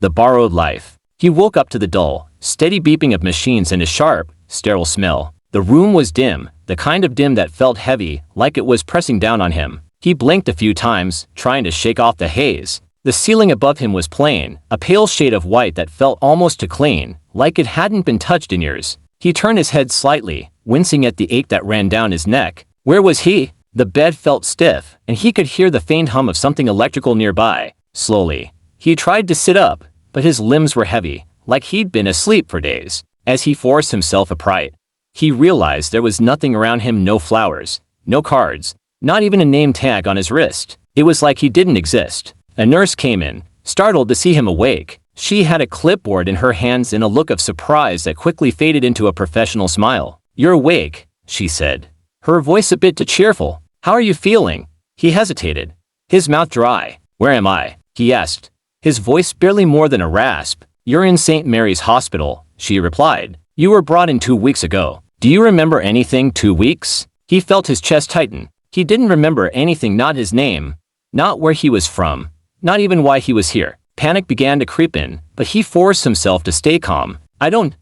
The borrowed life. He woke up to the dull, steady beeping of machines and a sharp, sterile smell. The room was dim, the kind of dim that felt heavy, like it was pressing down on him. He blinked a few times, trying to shake off the haze. The ceiling above him was plain, a pale shade of white that felt almost too clean, like it hadn't been touched in years. He turned his head slightly, wincing at the ache that ran down his neck. Where was he? The bed felt stiff, and he could hear the faint hum of something electrical nearby. Slowly, he tried to sit up, but his limbs were heavy, like he'd been asleep for days. As he forced himself upright, he realized there was nothing around him, no flowers, no cards, not even a name tag on his wrist. It was like he didn't exist. A nurse came in, startled to see him awake. She had a clipboard in her hands and a look of surprise that quickly faded into a professional smile. "You're awake," she said, her voice a bit too cheerful. "How are you feeling?" He hesitated, his mouth dry. "Where am I?" he asked, his voice barely more than a rasp. "You're in St. Mary's Hospital," she replied. "You were brought in 2 weeks ago. Do you remember anything? 2 weeks?" He felt his chest tighten. He didn't remember anything, not his name, not where he was from, not even why he was here. Panic began to creep in, but he forced himself to stay calm. I don't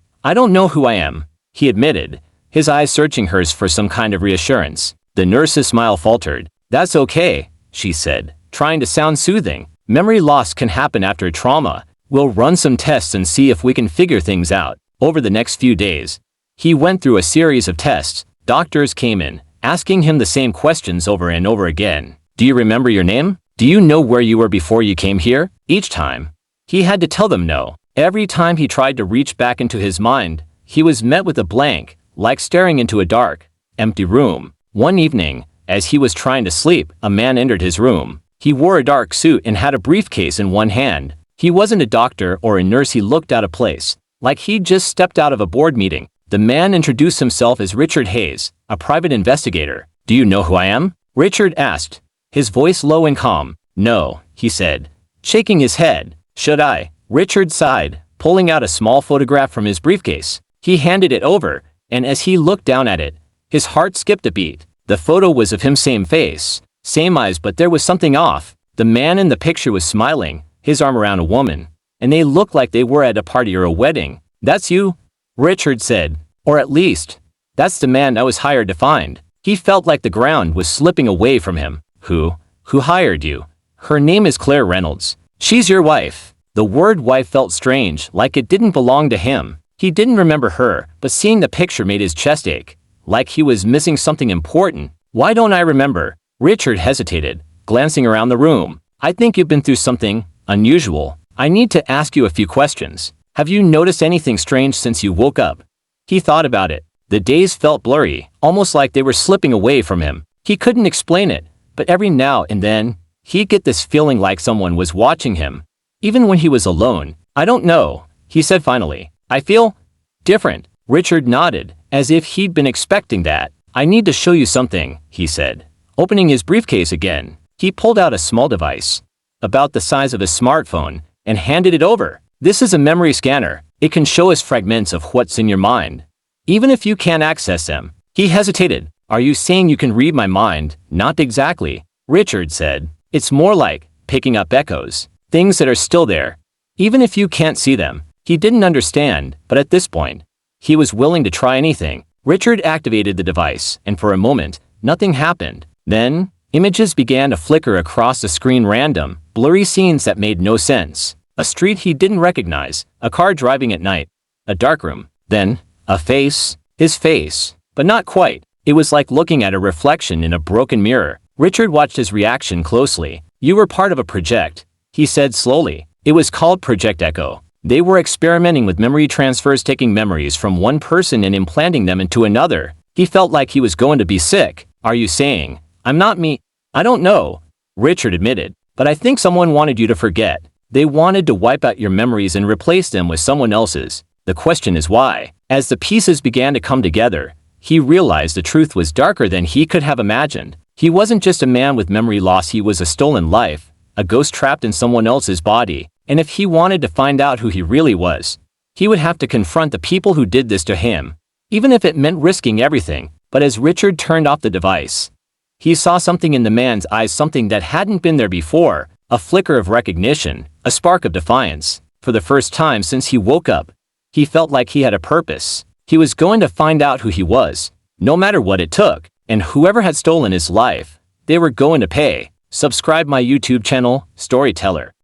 know who I am," he admitted, his eyes searching hers for some kind of reassurance. The nurse's smile faltered. "That's okay," she said, trying to sound soothing. "Memory loss can happen after trauma. We'll run some tests and see if we can figure things out." Over the next few days, he went through a series of tests. Doctors came in, asking him the same questions over and over again. "Do you remember your name? Do you know where you were before you came here?" Each time, he had to tell them no. Every time he tried to reach back into his mind, he was met with a blank, like staring into a dark, empty room. One evening, as he was trying to sleep, a man entered his room. He wore a dark suit and had a briefcase in one hand. He wasn't a doctor or a nurse. He looked out of place, like he'd just stepped out of a board meeting. The man introduced himself as Richard Hayes, a private investigator. "Do you know who I am?" Richard asked, his voice low and calm. "No," he said, shaking his head. "Should I?" Richard sighed, pulling out a small photograph from his briefcase. He handed it over, and as he looked down at it, his heart skipped a beat. The photo was of him, same face, same eyes, but there was something off. The man in the picture was smiling, his arm around a woman, and they looked like they were at a party or a wedding. "That's you?" Richard said. "Or at least, that's the man I was hired to find." He felt like the ground was slipping away from him. Who hired you?" "Her name is Claire Reynolds. She's your wife." The word wife felt strange, like it didn't belong to him. He didn't remember her, but seeing the picture made his chest ache, like he was missing something important. "Why don't I remember?" Richard hesitated, glancing around the room. "I think you've been through something unusual. I need to ask you a few questions. Have you noticed anything strange since you woke up?" He thought about it. The days felt blurry, almost like they were slipping away from him. He couldn't explain it, but every now and then, he'd get this feeling like someone was watching him, even when he was alone. "I don't know," he said finally. "I feel different." Richard nodded, as if he'd been expecting that. "I need to show you something," he said, opening his briefcase again. He pulled out a small device, about the size of a smartphone, and handed it over. "This is a memory scanner. It can show us fragments of what's in your mind, even if you can't access them." He hesitated. "Are you saying you can read my mind?" "Not exactly," Richard said. "It's more like picking up echoes, things that are still there, even if you can't see them." He didn't understand, but at this point, he was willing to try anything. Richard activated the device, and for a moment, nothing happened. Then, images began to flicker across the screen, random, blurry scenes that made no sense. A street he didn't recognize, a car driving at night, a dark room, then, a face, his face, but not quite. It was like looking at a reflection in a broken mirror. Richard watched his reaction closely. "You were part of a project," he said slowly. "It was called Project Echo. They were experimenting with memory transfers, taking memories from one person and implanting them into another." He felt like he was going to be sick. "Are you saying I'm not me?" "I don't know," Richard admitted, "but I think someone wanted you to forget. They wanted to wipe out your memories and replace them with someone else's. The question is why?" As the pieces began to come together, he realized the truth was darker than he could have imagined. He wasn't just a man with memory loss, he was a stolen life, a ghost trapped in someone else's body. And if he wanted to find out who he really was, he would have to confront the people who did this to him, even if it meant risking everything. But as Richard turned off the device, he saw something in the man's eyes, something that hadn't been there before, a flicker of recognition, a spark of defiance. For the first time since he woke up, he felt like he had a purpose. He was going to find out who he was, no matter what it took, and whoever had stolen his life, they were going to pay. Subscribe my YouTube channel, Storyteller.